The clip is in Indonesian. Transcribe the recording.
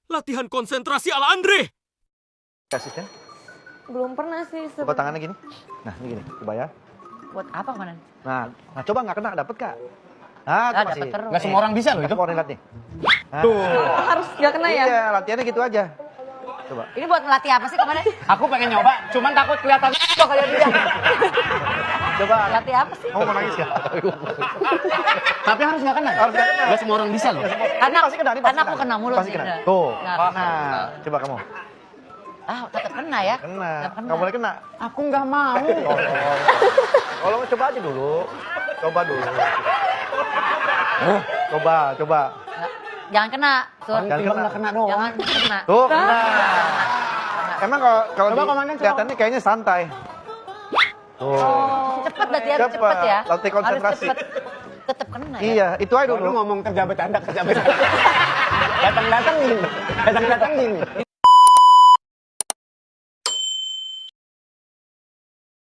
Latihan konsentrasi ala Andre. Asisten? Belum pernah sih Coba tangannya gini. Nah, ini gini. Coba ya. Buat apa kemarin? Nah coba nggak kena, dapet Kak? Nah, itu masih. Dapet terus. Nggak semua orang bisa loh itu. Orang lihat nih. Nah, Tuh. Harus nggak kena ya? Iya, latihannya gitu aja. Coba. Ini buat ngelatih apa sih kemarin? Aku pengen nyoba, cuman takut kelihatan kayak dia. Coba. Latih apa sih? Kamu mau nangis ya? Tapi harus nggak kena. Harus nggak kena. Nggak semua orang bisa loh. Karena, Pasti kena, ini pasti karena aku kena mulu Pasti sih. kena. Indra. Tuh. Nggak Nah, coba kamu. Ah, tetap kena ya? Kena. Tetap kena. Kamu boleh kena. Aku nggak mau. Kalau mau coba aja dulu. Coba dulu. Coba. Nggak, jangan kena. Sur. Jangan kena. Nggak kena doang. Jangan kena. Tuh, kena. Emang kalau Coba di- komandan, coba. kelihatannya kayaknya santai. Tuh. Cepet berarti ya, Cepet. cepet ya. Latih konsentrasi. Harus cepet. Tetap kena ya. Iya, itu aja Lu dulu. ngomong kerja bercanda. Datang-datang gini.